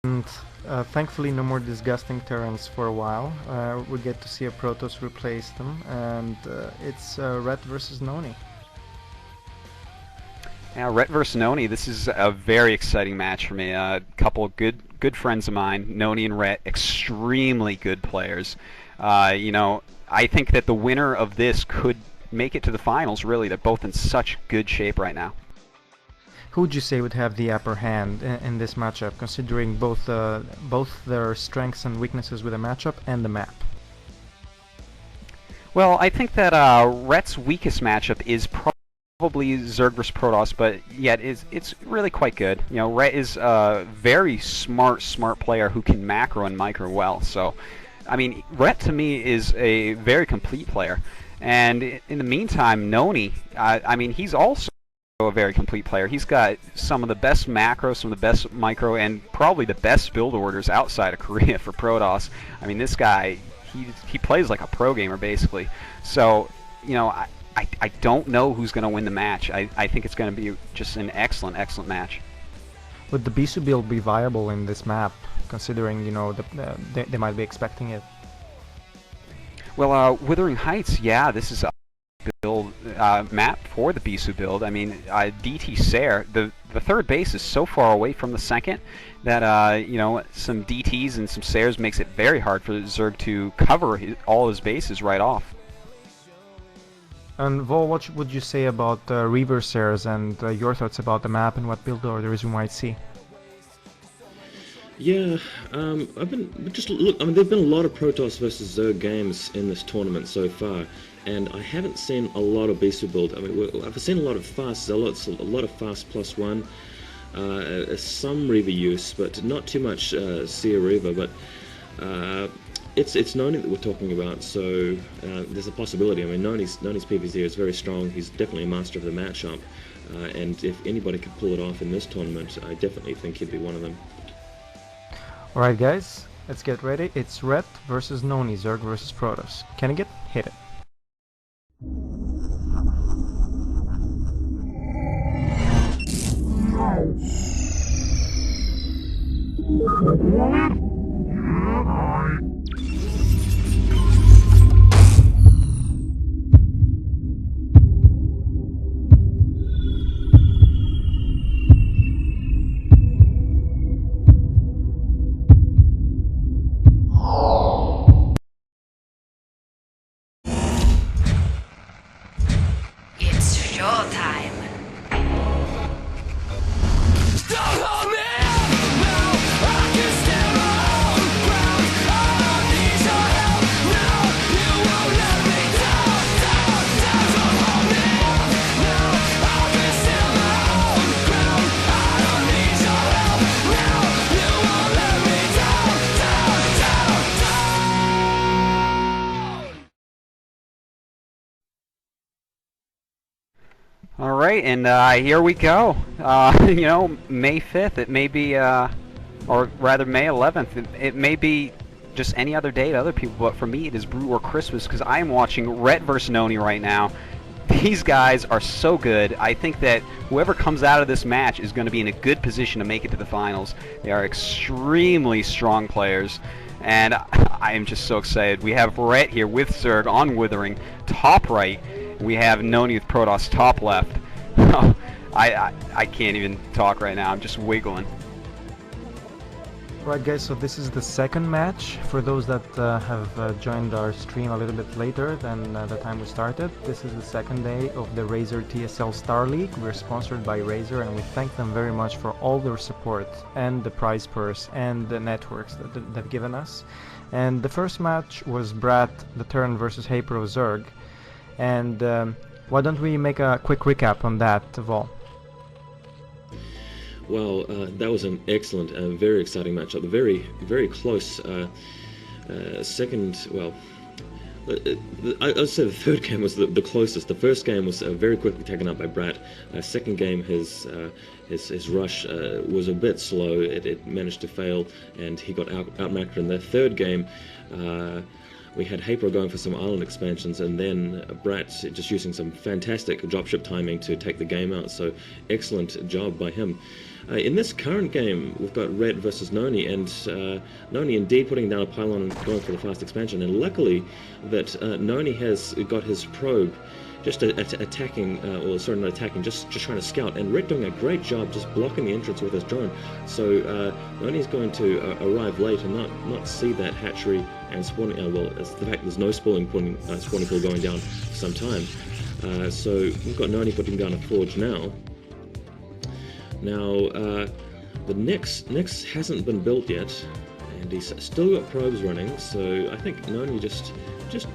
And thankfully no more disgusting Terrans for a while. We get to see a Protoss replace them, and it's Ret versus Nony. Yeah, Ret versus Nony. This is a very exciting match for me. A couple of good friends of mine, Nony and Ret, extremely good players. I think that the winner of this could make it to the finals. Really, they're both in such good shape right now. Who would you say would have the upper hand in this matchup, considering both their strengths and weaknesses with the matchup and the map? Well, I think that Ret's weakest matchup is probably Zerg vs Protoss, but yet it's really quite good. You know, Ret is a very smart player who can macro and micro well. So, I mean, Ret to me is a very complete player. And in the meantime, Nony, I mean, he's also a very complete player. He's got some of the best macro, some of the best micro, and probably the best build orders outside of Korea for Protoss. I mean, this guy, he plays like a pro gamer basically. So, you know, I don't know who's going to win the match. I think it's going to be just an excellent match. Would the Bisu build be viable in this map, considering, you know, they might be expecting it? Well, Wuthering Heights, yeah, this is a build map for the Bisu build. I mean, DT Sair, the third base is so far away from the second that you know, some DTs and some Sairs makes it very hard for Zerg to cover all his bases right off. And Vol, what would you say about Reaver Sairs and your thoughts about the map and what build orders we might see? Yeah, I've been just look. I mean, there've been a lot of Protoss versus Zerg games in this tournament so far, and I haven't seen a lot of Bisu build. I mean, I've seen a lot of fast Zealots, a lot of fast +1, some Reaver use, but not too much Seer Reaver. But it's Nony that we're talking about, so there's a possibility. I mean, Nony's PvZ is very strong. He's definitely a master of the matchup, and if anybody could pull it off in this tournament, I definitely think he'd be one of them. Alright guys, let's get ready. It's Ret versus Nony, Zerg versus Protoss. Can you hit it? Alright, and here we go. You know, May 5th, it may be, or rather May 11th, it may be just any other day to other people, but for me it is Brew or Christmas, because I am watching Ret vs Nony right now. These guys are so good. I think that whoever comes out of this match is going to be in a good position to make it to the finals. They are extremely strong players, and I am just so excited. We have Ret here with Zerg on Wuthering, top right. We have Nony with Protoss top left. I can't even talk right now. I'm just wiggling. Right guys, so this is the second match. For those that have joined our stream a little bit later than the time we started, this is the second day of the Razer TSL Star League. We're sponsored by Razer, and we thank them very much for all their support and the prize purse and the networks that they've given us. And the first match was Brat the Terran versus Hypro Zerg. And why don't we make a quick recap on that, Vol? Well, that was an excellent, very exciting matchup. The very close second. Well, I'd say the third game was the closest. The first game was very quickly taken up by Brat. Second game, his rush was a bit slow. It managed to fail, and he got outmatched in the third game. We had Hypro going for some island expansions, and then Brat just using some fantastic dropship timing to take the game out. So excellent job by him. In this current game, we've got Ret versus Nony, and Nony indeed putting down a pylon and going for the fast expansion. And luckily, that Nony has got his probe just attacking, or sorry, not attacking, just trying to scout, and Ret doing a great job just blocking the entrance with his drone. So Nony's going to arrive late and not see that hatchery and spawning. Well, it's the fact there's no spawning pool going down for some time. So we've got Nony putting down a forge now. Now the next hasn't been built yet, and he's still got probes running. So I think Nony just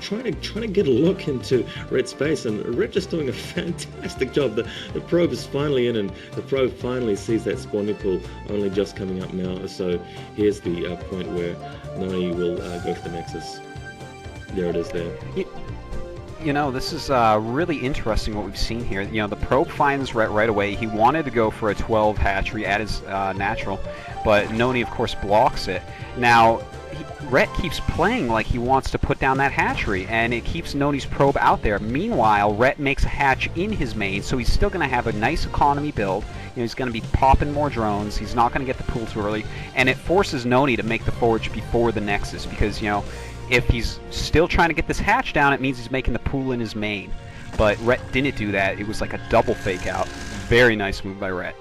trying to get a look into Ret's space, and Ret just doing a fantastic job. The probe is finally in, and the probe finally sees that spawning pool only just coming up now. So here's the point where Nony will go for the Nexus. There it is there. You know, this is really interesting what we've seen here. You know, the probe finds Ret right away. He wanted to go for a 12 hatchery at his natural, but Nony, of course, blocks it. Now, Ret keeps playing like he wants to put down that hatchery, and it keeps Nony's probe out there. Meanwhile, Ret makes a hatch in his main, so he's still going to have a nice economy build. You know, he's going to be popping more drones. He's not going to get the pool too early, and it forces Nony to make the forge before the Nexus, because, you know, if he's still trying to get this hatch down, it means he's making the pool in his main. But Ret didn't do that. It was like a double fake out. Very nice move by Ret.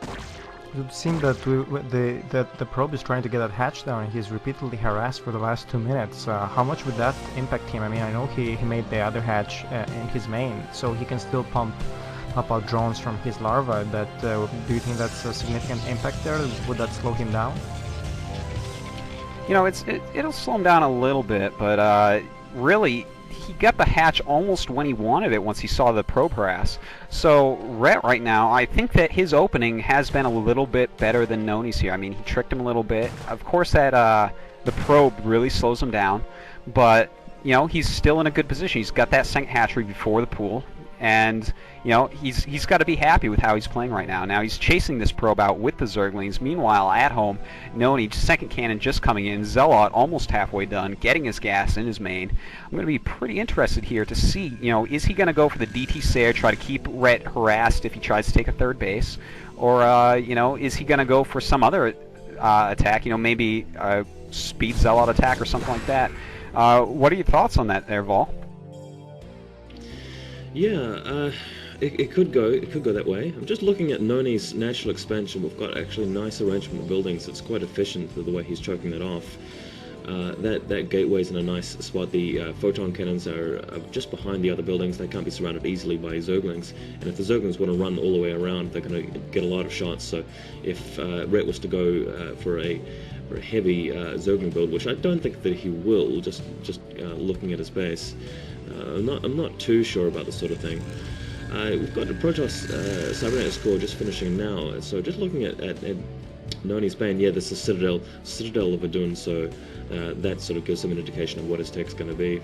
It would seem that the probe is trying to get that hatch down, and he's repeatedly harassed for the last 2 minutes. How much would that impact him? I mean, I know he made the other hatch in his main, so he can still pump out drones from his larva. Do you think that's a significant impact there? Would that slow him down? You know, it'll slow him down a little bit, but really, he got the hatch almost when he wanted it once he saw the probe harass. So Ret right now, I think that his opening has been a little bit better than Nony's here. I mean, he tricked him a little bit. Of course, that the probe really slows him down, but you know, he's still in a good position. He's got that second hatchery before the pool, and you know, he's got to be happy with how he's playing right now. Now he's chasing this probe out with the Zerglings. Meanwhile, at home, Nony, second cannon just coming in, Zealot almost halfway done, getting his gas in his main. I'm going to be pretty interested here to see, you know, is he going to go for the DT Sayer, try to keep Ret harassed if he tries to take a third base, or you know, is he going to go for some other attack? You know, maybe a speed Zealot attack or something like that. What are your thoughts on that there, Vol? Yeah, it could go that way. I'm just looking at Nony's natural expansion. We've got actually nice arrangement of buildings. It's quite efficient the way he's choking that off. That gateway's in a nice spot. The photon cannons are just behind the other buildings. They can't be surrounded easily by Zerglings. And if the Zerglings want to run all the way around, they're going to get a lot of shots. So if Ret was to go for a heavy Zergling build, which I don't think that he will, just looking at his base, I'm not too sure about this sort of thing. We've got the Protoss Cybernetic score just finishing now, so just looking at Nony's bane, yeah, this is Citadel of Adun, so that sort of gives some indication of what his tech's going to be.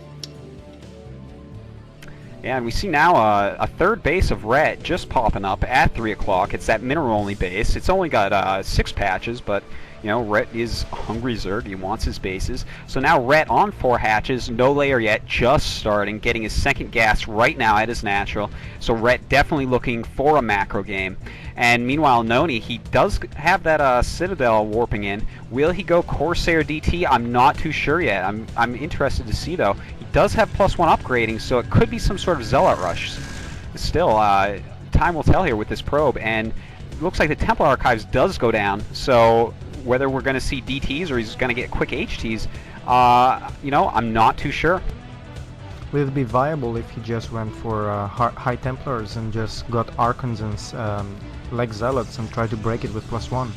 Yeah, and we see now a third base of Ret just popping up at 3 o'clock. It's that mineral-only base. It's only got 6 patches, but you know, Ret is a hungry Zerg. He wants his bases. So now Ret on 4 hatches, no layer yet, just starting, getting his second gas right now at his natural. So Ret definitely looking for a macro game. And meanwhile, Nony, he does have that Citadel warping in. Will he go Corsair DT? I'm not too sure yet. I'm interested to see, though. He does have +1 upgrading, so it could be some sort of Zealot rush. Still, time will tell here with this probe, and it looks like the Templar Archives does go down, so whether we're going to see DTs or he's going to get quick HTs, you know, I'm not too sure. Will it be viable if he just went for High Templars and just got Archons and Leg Zealots and tried to break it with +1?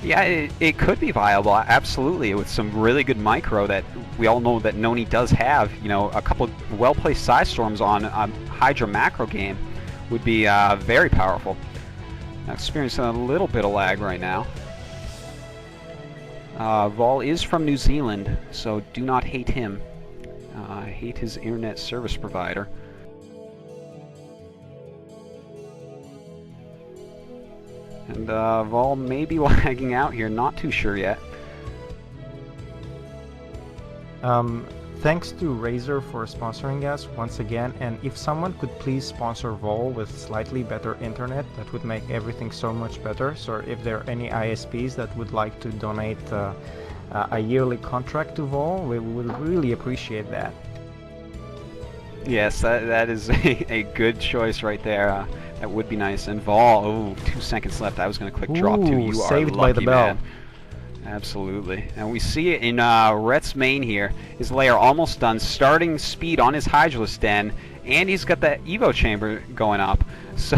Yeah, it could be viable, absolutely, with some really good micro that we all know that Nony does have. You know, a couple of well-placed Side Storms on a Hydra macro game would be very powerful. I'm experiencing a little bit of lag right now. Vol is from New Zealand, so do not hate him. Hate his internet service provider. And Vol may be lagging out here, not too sure yet. Thanks to Razer for sponsoring us once again, and if someone could please sponsor Vol with slightly better internet, that would make everything so much better. So if there are any ISPs that would like to donate a yearly contract to Vol, we would really appreciate that. Yes, that is a good choice right there. That would be nice. And Vol, oh, 2 seconds left. I was going to click drop too. You are saved lucky, by the bell. man. Absolutely. And we see it in Rhett's main here. His layer almost done, starting speed on his Hydralisk Den, and he's got the Evo chamber going up. So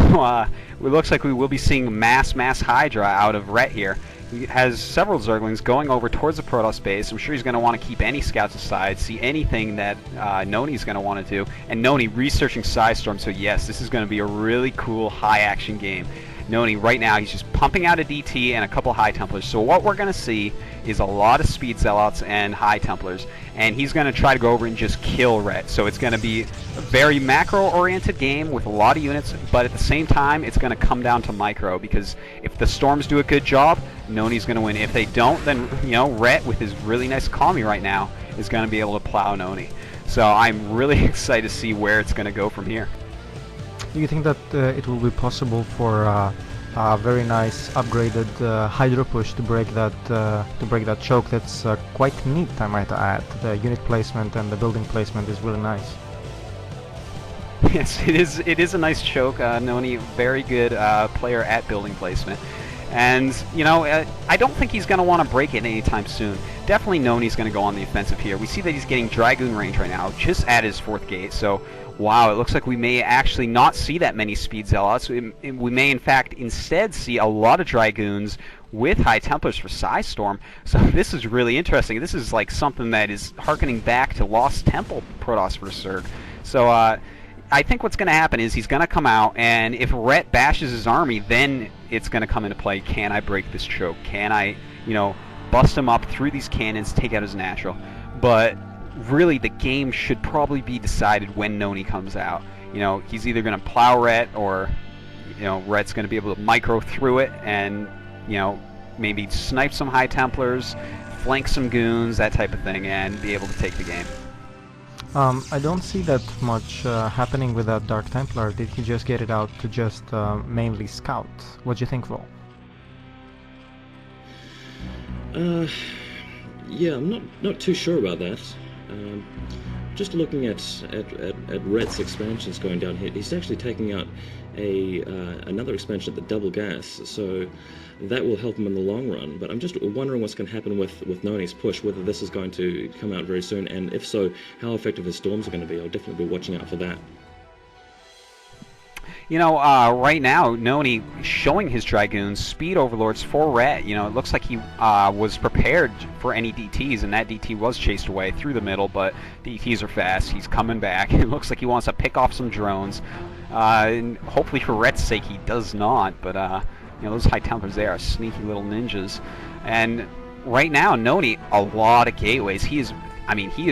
it looks like we will be seeing mass Hydra out of Rhett here. He has several Zerglings going over towards the Protoss base. I'm sure he's going to want to keep any scouts aside, see anything that Nony's going to want to do. And Nony researching Psystorm, so yes, this is going to be a really cool high-action game. Nony, right now, he's just pumping out a DT and a couple High Templars. So what we're going to see is a lot of Speed Zealots and High Templars. And he's going to try to go over and just kill Rhett. So it's going to be a very macro-oriented game with a lot of units, but at the same time, it's going to come down to micro, because if the Storms do a good job, Nony's going to win. If they don't, then, you know, Rhett, with his really nice economy right now, is going to be able to plow Nony. So I'm really excited to see where it's going to go from here. Do you think that it will be possible for a very nice upgraded Hydro push to break that choke? That's quite neat, I might add. The unit placement and the building placement is really nice. Yes, it is a nice choke. Nony, very good player at building placement. And, you know, I don't think he's going to want to break it anytime soon. Definitely Nony's going to go on the offensive here. We see that he's getting Dragoon range right now, just at his 4th gate. So, wow, it looks like we may actually not see that many Speed Zealots. We may, in fact, instead see a lot of Dragoons with High Templars for Psystorm. So this is really interesting. This is like something that is harkening back to Lost Temple Protoss vs. Zerg. So, I think what's going to happen is he's going to come out, and if Rhett bashes his army, then it's going to come into play. Can I break this choke? Can I, you know, bust him up through these cannons, take out his natural? But really, the game should probably be decided when Nony comes out. You know, he's either going to plow Rhett, or, you know, Rhett's going to be able to micro through it and, you know, maybe snipe some High Templars, flank some goons, that type of thing, and be able to take the game. I don't see that much happening with that Dark Templar. Did he just get it out to just mainly scout? What do you think, Vol? Yeah, I'm not too sure about that. Just looking at Rhett's expansions going down here, he's actually taking out another expansion at the double gas, so that will help him in the long run. But I'm just wondering what's going to happen with Nony's push, whether this is going to come out very soon, and if so, how effective his storms are going to be. I'll definitely be watching out for that. You know, right now, Nony showing his Dragoons, Speed Overlords for Rhett. You know, it looks like he was prepared for any DTs, and that DT was chased away through the middle, but DTs are fast. He's coming back. It looks like he wants to pick off some drones. And hopefully for Rhett's sake, he does not, but, you know, those High Templars, they are sneaky little ninjas. And right now, Nony, a lot of gateways. He is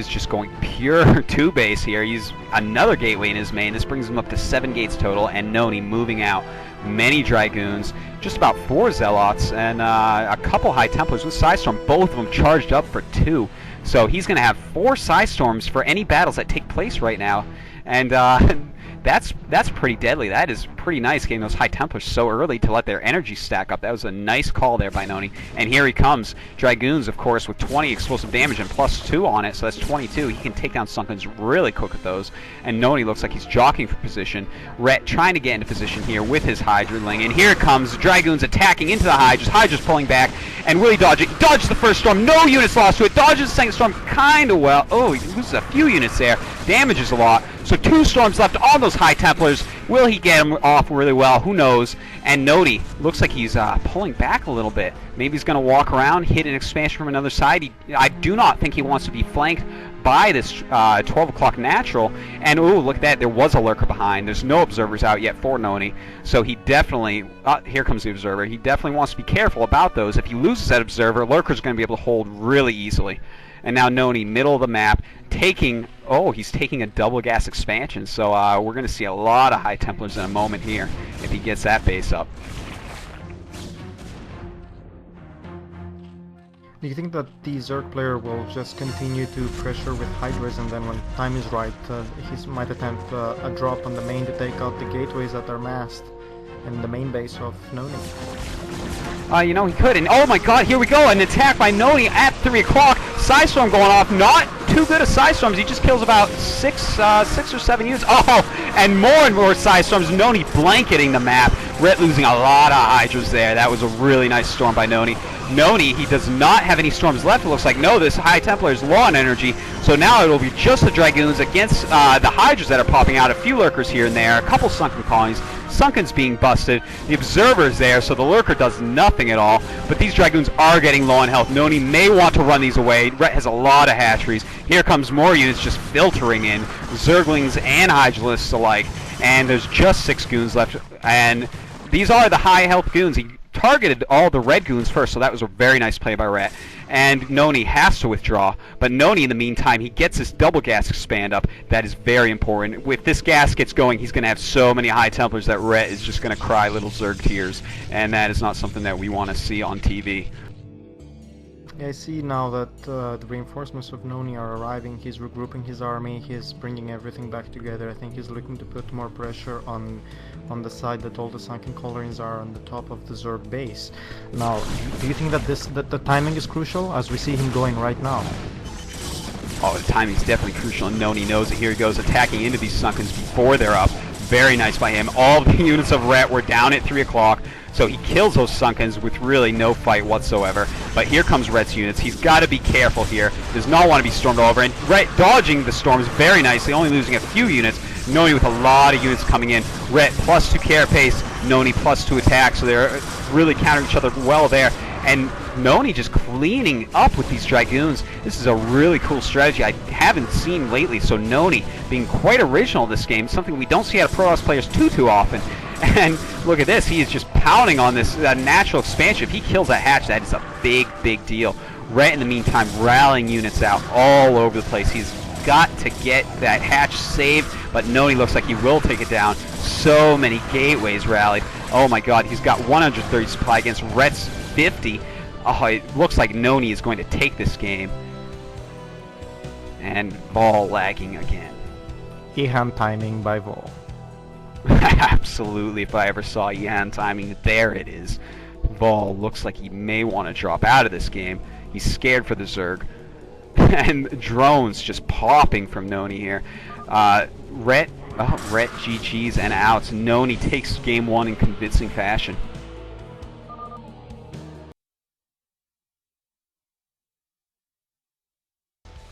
just going pure 2 base here. He's another gateway in his main. This brings him up to 7 gates total, and Nony moving out many Dragoons, just about 4 Zealots, and a couple High Templars with Psystorm, both of them charged up for 2. So he's going to have 4 Psystorms for any battles that take place right now, and that's pretty deadly. That is pretty nice, getting those High Templars so early to let their energy stack up. That was a nice call there by Nony. And here he comes. Dragoons, of course, with 20 explosive damage and +2 on it, so that's 22. He can take down Sunkens really quick with those. And Nony looks like he's jockeying for position. Rhett trying to get into position here with his Hydraling. And here it comes. Dragoons attacking into the Hydras. Hydras pulling back. And will he dodge it? He dodges the first storm. No units lost to it. Dodges the second storm kind of well. Oh, he loses a few units there. Damages a lot. So 2 storms left on those High Templars. Will he get them off really well? Who knows? And Nony looks like he's pulling back a little bit. Maybe he's going to walk around, hit an expansion from another side. I do not think he wants to be flanked by this 12 o'clock natural. And ooh, look at that. There was a lurker behind. There's no observers out yet for Nony. So he definitely, here comes the observer. He definitely wants to be careful about those. If he loses that observer, lurker's going to be able to hold really easily. And now Nony, middle of the map, taking, he's taking a double gas expansion. So we're going to see a lot of High Templars in a moment here if he gets that base up. Do you think that the Zerg player will just continue to pressure with Hydras, and then when time is right, he might attempt a drop on the main to take out the gateways that are masked in the main base of Nony? You know, he could, and oh my god, here we go, an attack by Nony at 3 o'clock, Psystorm going off, not too good of Psystorms, he just kills about 6 or 7 units, and more Psystorms, Nony blanketing the map, Ret losing a lot of Hydras there, that was a really nice storm by Nony. Nony, he does not have any storms left, it looks like. No, this High Templar is low on energy, so now it'll be just the Dragoons against the Hydras that are popping out, a few Lurkers here and there, a couple Sunken colonies, Sunken's being busted, the Observer's there, so the Lurker does nothing at all, but these Dragoons are getting low on health. Nony may want to run these away. Ret has a lot of hatcheries. Here comes more units just filtering in, Zerglings and Hydralists alike, and there's just 6 goons left, and these are the high health goons. He targeted all the red goons first, so that was a very nice play by Ret. And Nony has to withdraw, but Nony in the meantime, he gets this double gas expand up. That is very important. If this gas gets going, he's going to have so many High Templars that Ret is just going to cry little Zerg tears, and that is not something that we want to see on TV. I see now that the reinforcements of Nony are arriving, he's regrouping his army, he's bringing everything back together. I think he's looking to put more pressure on the side that all the Sunken colonies are on the top of the Zerg base. Now, do you think that the timing is crucial, as we see him going right now? Oh, the timing is definitely crucial, and Nony knows it. Here he goes, attacking into these Sunkens before they're up. Very nice by him. All of the units of Ret were down at 3 o'clock, so he kills those Sunkens with really no fight whatsoever. But here comes Ret's units. He's got to be careful here. Does not want to be stormed over, and Ret dodging the storms very nicely, only losing a few units. Nony with a lot of units coming in. Ret +2 carapace, Nony +2 attack, so they're really countering each other well there. And Nony just cleaning up with these Dragoons. This is a really cool strategy I haven't seen lately, so Nony being quite original this game, something we don't see out of Pro Toss players too often. And look at this, he is just pounding on this natural expansion. If he kills that hatch, that is a big deal. Ret in the meantime rallying units out all over the place. He's got to get that hatch saved, but Nony looks like he will take it down. So many gateways rallied. Oh my god, he's got 130 supply against Ret's 50. Oh, it looks like Nony is going to take this game. And Vol lagging again. Ihan timing by Vol. Absolutely, if I ever saw Ihan timing, there it is. Vol looks like he may want to drop out of this game. He's scared for the Zerg. And drones just popping from Nony here. Ret GG's and outs. Nony takes game 1 in convincing fashion.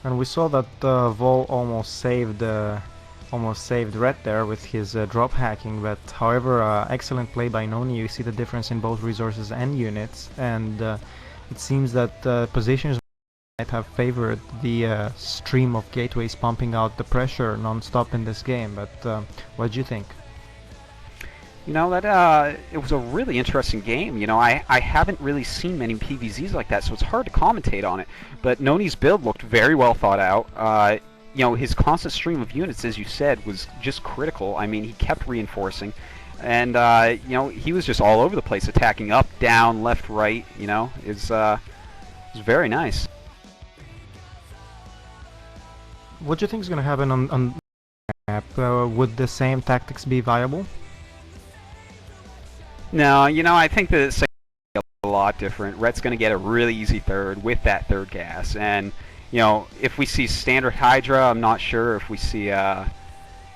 And we saw that Vol almost saved Ret there with his drop hacking, but however, excellent play by Nony. You see the difference in both resources and units, and it seems that positions might have favored the stream of gateways pumping out the pressure non-stop in this game, but what do you think? You know, that it was a really interesting game. You know, I haven't really seen many PVZs like that, so it's hard to commentate on it. But Nony's build looked very well thought out. You know, his constant stream of units, as you said, was just critical. I mean, he kept reinforcing. And, you know, he was just all over the place, attacking up, down, left, right, you know. It was very nice. What do you think is going to happen on the map? Would the same tactics be viable? No, you know, I think that it's a lot different. Ret's going to get a really easy third with that third gas. And, you know, if we see standard Hydra, I'm not sure. If we see,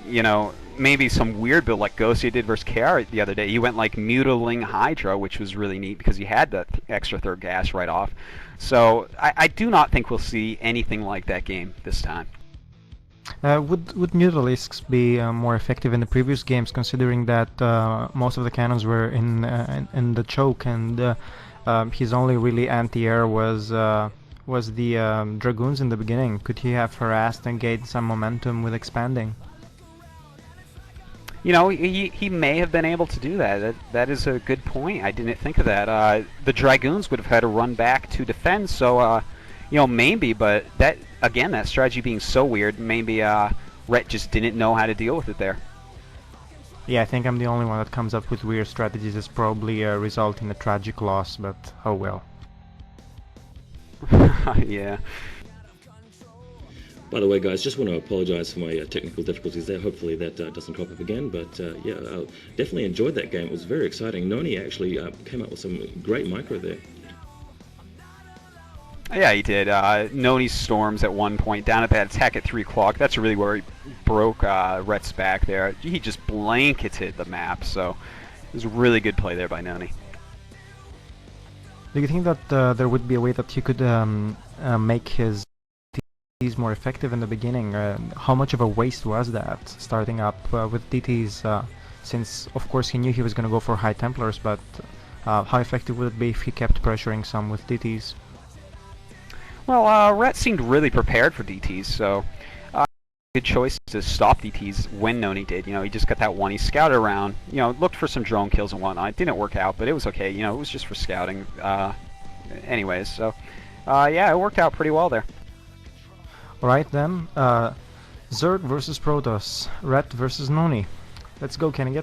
you know, maybe some weird build like Ghostia did versus KR the other day. He went like Mutiling Hydra, which was really neat because he had that extra third gas right off. So I do not think we'll see anything like that game this time. Would Mutalisks be more effective in the previous games, considering that most of the cannons were in the choke, and his only really anti-air was the Dragoons in the beginning? Could he have harassed and gained some momentum with expanding? You know, he may have been able to do that. That is a good point. I didn't think of that. The Dragoons would have had to run back to defend, so you know, maybe, but that, again, that strategy being so weird, maybe Ret just didn't know how to deal with it there. Yeah, I think I'm the only one that comes up with weird strategies. It's probably result in a tragic loss, but oh well. Yeah. By the way, guys, just want to apologize for my technical difficulties there. Hopefully that doesn't crop up again. But yeah, I definitely enjoyed that game. It was very exciting. Nony actually came up with some great micro there. Yeah, he did. Nony's storms at one point, down at that attack at 3 o'clock. That's really where he broke Rhett's back there. He just blanketed the map, so it was a really good play there by Nony. Do you think that there would be a way that he could make his DTs more effective in the beginning? How much of a waste was that, starting up with DTs, since of course he knew he was going to go for high Templars, but how effective would it be if he kept pressuring some with DTs? Well, Rhett seemed really prepared for DTs, so good choice to stop DTs when Nony did. You know, he just got that one. He scouted around, you know, looked for some drone kills and whatnot. It didn't work out, but it was okay. You know, it was just for scouting. Anyways, so yeah, it worked out pretty well there. Alright then, Zerg versus Protoss, Rhett versus Nony. Let's go, Kenny.